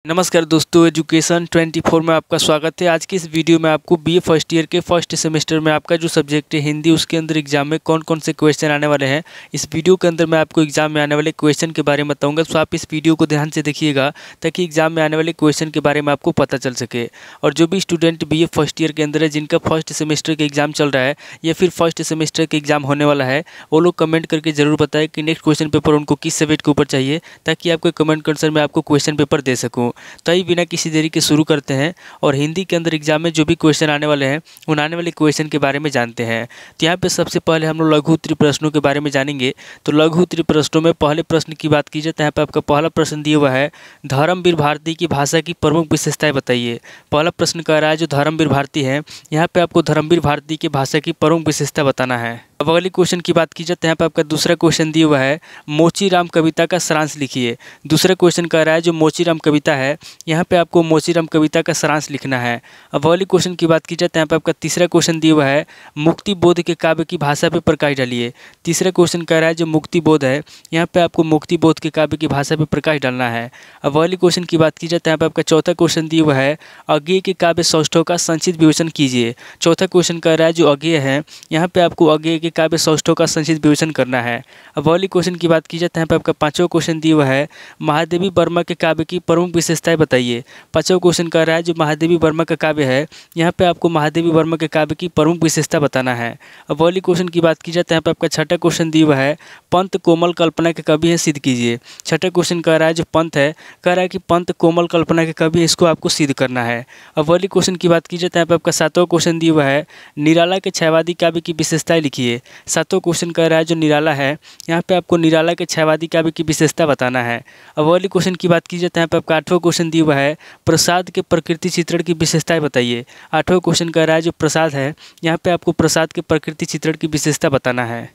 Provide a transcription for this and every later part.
नमस्कार दोस्तों, एजुकेशन 24 में आपका स्वागत है। आज की इस वीडियो में आपको बीए फर्स्ट ईयर के फर्स्ट सेमेस्टर में आपका जो सब्जेक्ट है हिंदी, उसके अंदर एग्जाम में कौन कौन से क्वेश्चन आने वाले हैं, इस वीडियो के अंदर मैं आपको एग्जाम में आने वाले क्वेश्चन के बारे में बताऊंगा। तो आप इस वीडियो को ध्यान से देखिएगा ताकि एग्जाम में आने वाले क्वेश्चन के बारे में आपको पता चल सके। और जो भी स्टूडेंट बीए फर्स्ट ईयर के अंदर है, जिनका फर्स्ट सेमेस्टर का एग्जाम चल रहा है या फिर फर्स्ट सेमेस्टर का एग्जाम होने वाला है, वो लोग कमेंट करके जरूर बताएं कि नेक्स्ट क्वेश्चन पेपर उनको किस सब्जेक्ट के ऊपर चाहिए, ताकि आपको कमेंट आंसर में आपको क्वेश्चन पेपर दे सकूँ। तो ही बिना किसी देरी के शुरू करते हैं और हिंदी के अंदर एग्जाम में जो भी क्वेश्चन आने वाले हैं उन आने वाले क्वेश्चन के बारे में जानते हैं। तो यहाँ पे सबसे पहले हम लोग लघु उत्तरीय प्रश्नों के बारे में जानेंगे। तो लघु उत्तरीय प्रश्नों में पहले प्रश्न की बात की जाए तो यहाँ पे आपका पहला प्रश्न दिया हुआ है, धर्मवीर भारती की भाषा की प्रमुख विशेषताएं बताइए। पहला प्रश्न कह रहा है जो धर्मवीर भारती है, यहाँ पे आपको धर्मवीर भारती की भाषा की प्रमुख विशेषता बताना है। अब अगली क्वेश्चन की बात की जाए तो यहाँ पे आपका दूसरा क्वेश्चन दिया हुआ है, मोचीराम कविता का सारांश लिखिए। दूसरा क्वेश्चन कह रहा है जो मोचीराम कविता है, यहाँ पे आपको मोचीराम कविता का सारांश लिखना है। अब अगली क्वेश्चन की बात की जाए तो यहाँ पे आपका तीसरा क्वेश्चन दिया हुआ है, मुक्ति बोध के काव्य की भाषा पे प्रकाश डालिए। तीसरा क्वेश्चन कह रहा है जो मुक्ति बोध है, यहाँ पे आपको मुक्ति बोध के काव्य की भाषा पे प्रकाश डालना है। अब अगली क्वेश्चन की बात की जाए तो यहाँ पे आपका चौथा क्वेश्चन दिया हुआ है, अज्ञेय के काव्य सौष्ठव का संक्षिप्त विवेचन कीजिए। चौथा क्वेश्चन कह रहा है जो अज्ञेय है, यहाँ पे आपको अज्ञेय के काव्य सौष्ठव का संक्षिप्त विवेचन करना है। अब अगली क्वेश्चन की बात की जाए तो यहाँ पे आपका पांचवा क्वेश्चन दिया हुआ है, महादेवी वर्मा के काव्य की प्रमुख विशेषताएं बताइए। पांचवा क्वेश्चन कह रहा है जो महादेवी वर्मा का काव्य है, यहाँ पे आपको महादेवी वर्मा के काव्य की प्रमुख विशेषता बताना है। अब अगली क्वेश्चन की बात की जाए तो यहाँ पे आपका छठा क्वेश्चन दिया हुआ है, पंत कोमल कल्पना के कवि है, सिद्ध कीजिए। छठा क्वेश्चन कह रहा है जो पंत है, कह रहा है कि पंत कोमल कल्पना के कवि है, इसको आपको सिद्ध करना है। अब अगली क्वेश्चन की बात की जाए तो यहाँ पे आपका सातवां क्वेश्चन दिया हुआ है, निराला के छायावादी काव्य की विशेषताएं लिखिए। सातवां क्वेश्चन कह रहा है जो निराला है, यहाँ पे आपको निराला के छायावादी काव्य की विशेषता बताना है। अब अगली क्वेश्चन की बात की जाए तो यहाँ पे आपका आठवां क्वेश्चन दिया हुआ है, प्रसाद के प्रकृति चित्रण की विशेषताएं बताइए। आठवां क्वेश्चन कह रहा है जो प्रसाद है, यहाँ पे आपको प्रसाद के प्रकृति चित्रण की विशेषता बताना है।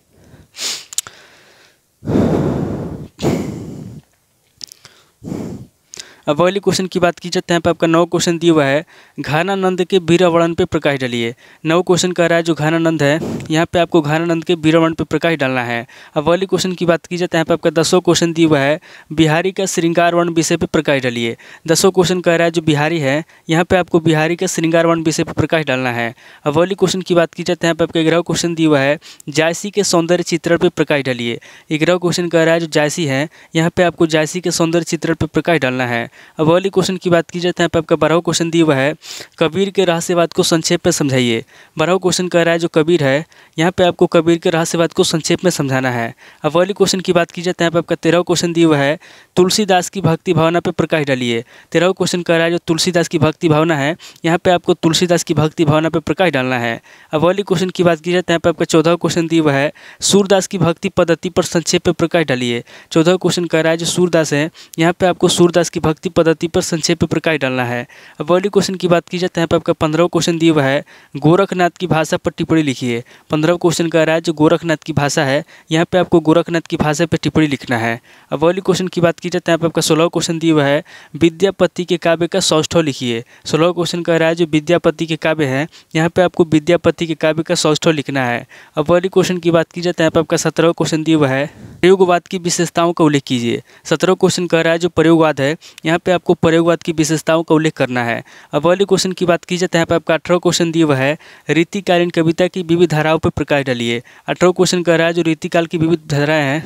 अब अगली क्वेश्चन की बात की जाए तो यहाँ पे आपका नौ क्वेश्चन दिया हुआ है, घानानंद के वीरवर्णन पे प्रकाश डालिए। नौ क्वेश्चन कह रहा है जो घानानंद है, यहाँ पे आपको घानानंद के वीरवर्णन पे प्रकाश डालना है। अब अगली क्वेश्चन की बात की जाए तो यहाँ पे आपका 10वां क्वेश्चन दिया हुआ है, बिहारी का श्रृंगार वर्ण विषय पे प्रकाश डालिए। 10वां क्वेश्चन कह रहा है जो बिहारी है, यहाँ पे आपको बिहारी का श्रृंगार वर्ण विषय पे प्रकाश डालना है। अब अगली क्वेश्चन की बात की जाए तो यहाँ पे आपका 11वां क्वेश्चन दिया हुआ है, जायसी के सौंदर्य चित्रण पे प्रकाश डालिए। 11वां क्वेश्चन कह रहा है जो जायसी है, यहाँ पे आपको जायसी के सौंदर्य चित्रण पे प्रकाश डालना है। अब अगली क्वेश्चन की बात की जाए तो यहाँ पे आपका 12वां क्वेश्चन दिया हुआ है, कबीर के रहस्यवाद को संक्षेप में समझाइए। 12वां क्वेश्चन कह रहा है जो कबीर है, यहाँ पे आपको कबीर के रहस्यवाद को संक्षेप में समझाना है। अब अगली क्वेश्चन की बात की जाए तो यहाँ पे आपका 13वां क्वेश्चन दिया हुआ है, तुलसीदास की भक्ति भावना पे प्रकाश डालिए। 13वां क्वेश्चन कह रहा है जो तुलसीदास की भक्ति भावना है, यहाँ पे आपको तुलसीदास की भक्ति भावना पे प्रकाश डालना है। अब अगली क्वेश्चन की बात की जाए तो यहाँ पे आपका 14वां क्वेश्चन दिया हुआ है, सूरदास की भक्ति पद्धति पर संक्षेप में प्रकाश डालिए। 14वां क्वेश्चन कह रहा है जो सूरदास है, यहाँ पे आपको सूरदास की भक्ति पद्धति पर संक्षेप में प्रकाश डालना है। अब अगली क्वेश्चन की बात की जाए तो यहाँ पे आपका 15वां क्वेश्चन दिया हुआ है, गोरखनाथ की भाषा पर टिप्पणी लिखिए। 15वां क्वेश्चन कह रहा है जो गोरखनाथ की भाषा है, यहाँ पे आपको गोरखनाथ की भाषा पर टिप्पणी लिखना है। अब अगली क्वेश्चन की बात की जाए तो यहाँ पे आपका 16वां क्वेश्चन दिया हुआ है, विद्यापति के काव्य का सौष्ठव लिखिए। 16वां क्वेश्चन कह रहा है जो विद्यापति के काव्य है, यहाँ पे आपको विद्यापति के काव्य का सौष्ठव लिखना है। अब अगली क्वेश्चन की बात की जाए तो यहाँ पे आपका 17वां क्वेश्चन दिया हुआ है, प्रयोगवाद की विशेषताओं का उल्लेख कीजिए। 17वां क्वेश्चन कह रहा है जो प्रयोगवाद है, यहाँ पे आपको प्रयोगवाद की विशेषताओं का उल्लेख करना है। अब अगले क्वेश्चन की बात की जाए तो यहाँ पे आपका 18वां क्वेश्चन दिया हुआ है, रीतिकालीन कविता की विविध धाराओं पर प्रकाश डालिए। 18वां क्वेश्चन कह रहा है जो रीतिकाल की विविध धाराएं हैं,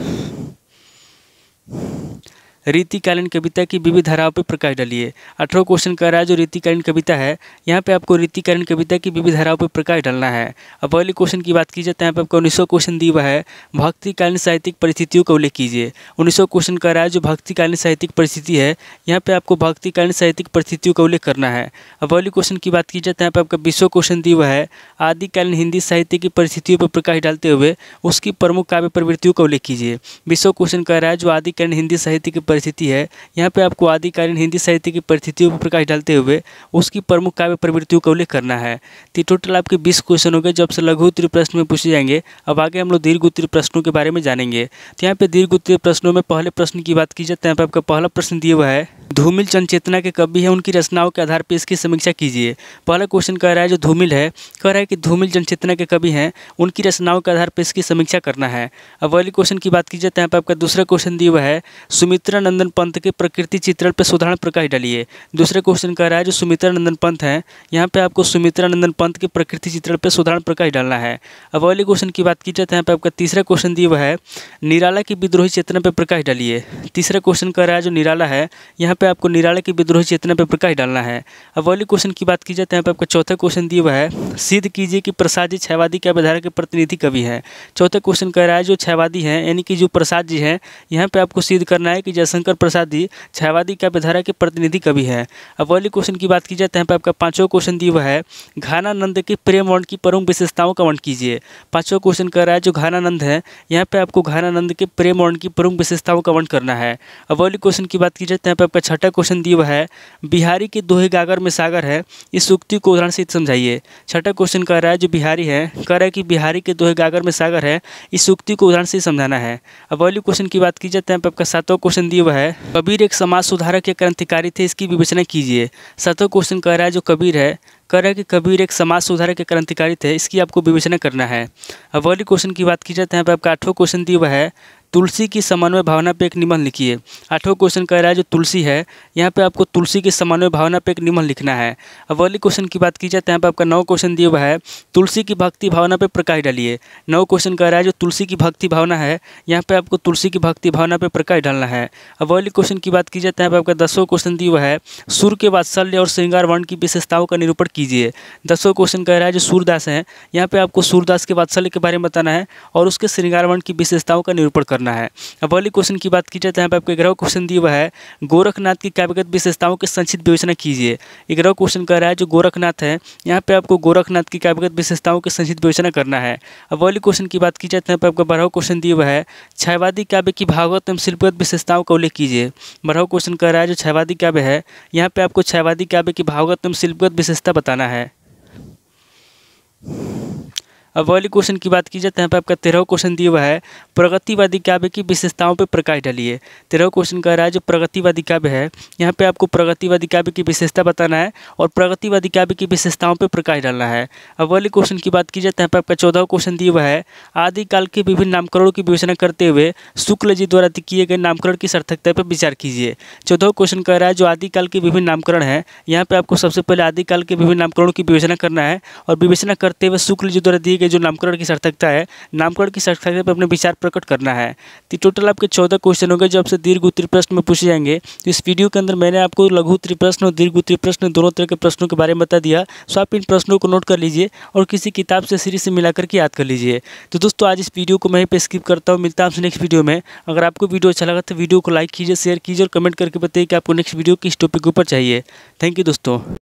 रीतिकालीन कविता की विविध धाराओं पर प्रकाश डालिए। 18वां क्वेश्चन कह रहा है जो रीतिकालीन कविता है, यहाँ पे आपको रीतिकालीन कविता की विविध धाराओं पर प्रकाश डालना है। अब अगली क्वेश्चन की बात की जाए तो यहाँ पे आपको 19वां क्वेश्चन दिया हुआ है, भक्तिकालीन साहित्यिक परिस्थितियों का उल्लेख कीजिए। 19वां क्वेश्चन कह रहा है जो भक्तिकालीन साहित्यिक परिस्थिति है, यहाँ पे आपको भक्तिकालीन साहित्यिक परिस्थितियों का उल्लेख करना है। अब अगली क्वेश्चन की बात की जाए तो यहाँ पे आपका 20वां क्वेश्चन दिया हुआ है, आदिकालीन हिंदी साहित्य की परिस्थितियों पर प्रकाश डालते हुए उसकी प्रमुख काव्य प्रवृत्तियों का उल्लेख कीजिए। 20वां क्वेश्चन कह रहा है जो आदिकालीन हिंदी साहित्य की परिस्थिति है, यहाँ पे आपको आदिकालीन हिंदी साहित्य की परिस्थितियों पर प्रकाश डालते हुए उसकी प्रमुख काव्य प्रवृत्तियों का उल्लेख करना है। तो टोटल आपके 20 क्वेश्चन हो गए जो आपसे लघु उत्तरीय प्रश्न में पूछे जाएंगे। अब आगे हम लोग दीर्घ उत्तरीय प्रश्नों के बारे में जानेंगे। तो यहाँ पे दीर्घ उत्तरीय प्रश्नों में पहले प्रश्न की बात की जाए तो यहाँ पे आपका पहला प्रश्न दिया हुआ है, धूमिल जनचेतना के कवि है, उनकी रचनाओं के आधार पर इसकी समीक्षा कीजिए। पहला क्वेश्चन कह रहा है जो धूमिल है, कह रहा है कि धूमिल जनचेतना के कवि हैं, उनकी रचनाओं के आधार पर इसकी समीक्षा करना है। अब अगली क्वेश्चन की बात की जाए तो यहाँ पर आपका दूसरा क्वेश्चन दिया हुआ है, सुमित्रा नंदन पंत के प्रकृति चित्रण पर साधारण प्रकाश डालिए। दूसरा क्वेश्चन कह रहा है जो सुमित्रा नंदन पंत हैं, यहाँ पे आपको सुमित्रा नंदन पंत के प्रकृति चित्रण पर साधारण प्रकाश डालना है। अब अगले क्वेश्चन की बात की जाए तो यहाँ पे आपका तीसरा क्वेश्चन दिया हुआ है निराला की विद्रोही चेतना पर प्रकाश डालिए। तीसरा क्वेश्चन कह रहा है जो निराला है, यहाँ पे आपको निराला की विद्रोही चेतना पर प्रकाश डालना है। अब अगले क्वेश्चन की बात की जाए तो यहाँ पे आपका चौथा क्वेश्चन दिया हुआ है सिद्ध कीजिए कि प्रसाद जी छायावादी काव्यधारा के प्रतिनिधि कवि हैं। चौथा क्वेश्चन कह रहा है जो छायावादी हैं यानी कि जो प्रसाद जी हैं, यहाँ पे आपको सिद्ध करना है कि जयशंकर प्रसाद जी छायावादी काव्यधारा के प्रतिनिधि कवि हैं। अब अगले क्वेश्चन की बात की जाए तो यहाँ पे आपका पांचवा क्वेश्चन दिया हुआ है घानानंद के प्रेम वर्ण की प्रमुख विशेषताओं का वर्णन कीजिए। पांचवा क्वेश्चन कह रहा है जो घानानंद है, यहाँ पे आपको घानानंद के प्रेम वर्ण की प्रमुख विशेषताओं का वर्णन करना है। अब अगले क्वेश्चन की बात की जाए तो यहाँ पे आपका छठा क्वेश्चन दिया हुआ है बिहारी के दोहे गागर में सागर है, इस उक्ति को उदाहरण से समझाइए। छठा क्वेश्चन कह रहा है जो बिहारी है, कह रहा है कि बिहारी के दोहे गागर में सागर है, इस उक्ति को उदाहरण से समझाना है। अब अगले क्वेश्चन की बात की जाए तो यहाँ पे आपका सातवां क्वेश्चन दिया हुआ है कबीर एक समाज सुधारक या क्रांतिकारी थे, इसकी विवेचना कीजिए। सातवां क्वेश्चन कह रहा है जो कबीर है, कह रहा है कि कबीर एक समाज सुधारक के क्रांतिकारी थे, इसकी आपको विवेचना करना है। अब अगले क्वेश्चन की बात की जाए तो यहाँ पे आपका आठवां क्वेश्चन दिया हुआ है तुलसी की समन्वय भावना पे एक निबंध लिखिए। आठवां क्वेश्चन कह रहा है जो तुलसी है, यहाँ पे आपको तुलसी की समन्वय भावना पे एक निबंध लिखना है। अब अगले क्वेश्चन की बात की जाए तो यहाँ पे आपका 9 क्वेश्चन दिया हुआ है तुलसी की भक्ति भावना पे प्रकाश डालिए। 9 क्वेश्चन कह रहा है जो तुलसी की भक्ति भावना है, यहाँ पे आपको तुलसी की भक्ति भावना पे प्रकाश डालना है। अब अगले क्वेश्चन की बात की जाए तो यहाँ पे आपका 10वां क्वेश्चन दिया हुआ है सूर्य के वात्सल्य और श्रृंगार वर्ण की विशेषताओं का निरूपण कीजिए। 10वां क्वेश्चन कह रहा है जो सूरदास हैं, यहाँ पे आपको सूरदास के वात्सल्य के बारे में बताना है और उसके श्रृंगार वर्ण की विशेषताओं का निरूपण करना है। अब अगले क्वेश्चन की बात की जाए तो यहाँ पे आपको 11वां क्वेश्चन दिया हुआ है गोरखनाथ की काव्यगत विशेषताओं की संक्षिप्त विवेचना कीजिए। 11वां क्वेश्चन कह रहा है जो गोरखनाथ है, यहाँ पे आपको गोरखनाथ की काव्यगत विशेषताओं की संक्षिप्त विवेचना करना है। अब अगले क्वेश्चन की बात की जाए तो यहाँ पे आपका 12वां क्वेश्चन दिया हुआ है छायावादी काव्य की भागवत एवं शिल्पगत विशेषताओं का उल्लेख कीजिए। 12वां क्वेश्चन कह रहा है जो छायावादी काव्य है, यहाँ पे आपको छायावादी काव्य की भागवत एवं शिल्पगत विशेषता बताना है। अब अगले क्वेश्चन की बात की जाए तो यहाँ पे आपका 13वां क्वेश्चन दिया हुआ है प्रगतिवादी काव्य की विशेषताओं पे प्रकाश डालिए। 13वां क्वेश्चन कह रहा है जो प्रगतिवादी काव्य है, यहाँ पे आपको प्रगतिवादी काव्य की विशेषता बताना है और प्रगतिवादी काव्य की विशेषताओं पे प्रकाश डालना है। अब अगले क्वेश्चन की बात की जाए तो यहाँ पे आपका 14वां क्वेश्चन दिया हुआ है आदिकाल के विभिन्न नामकरणों की विवेचना करते हुए शुक्ल जी द्वारा किए गए नामकरण की सार्थकता पर विचार कीजिए। 14वां क्वेश्चन कह रहा है जो आदिकाल के विभिन्न नामकरण है, यहाँ पे आपको सबसे पहले आदिकाल के विभिन्न नामकरणों की विवेचना करना है और विवेचना करते हुए शुक्ल जी द्वारा दिए गए जो नामकरण की सार्थकता है, नामकरण की सार्थकता पर अपने विचार प्रकट करना है। तो टोटल आपके 14 क्वेश्चन हो गए जो आपसे दीर्घ उत्तरीय प्रश्न में पूछे जाएंगे। तो इस वीडियो के अंदर मैंने आपको लघु उत्तरीय प्रश्न और दीर्घ उत्तरीय प्रश्न दोनों तरह के प्रश्नों के बारे में बता दिया। सो आप इन प्रश्नों को नोट कर लीजिए और किसी किताब से सीरीज से मिलाकर के याद कर लीजिए। तो दोस्तों आज इस वीडियो को मैं यहीं पे स्किप करता हूँ, मिलता हूँ आपसे नेक्स्ट वीडियो में। अगर आपको वीडियो अच्छा लगा तो वीडियो को लाइक कीजिए, शेयर कीजिए और कमेंट करके बताइए कि आपको नेक्स्ट वीडियो किस टॉपिक के ऊपर चाहिए। थैंक यू दोस्तों।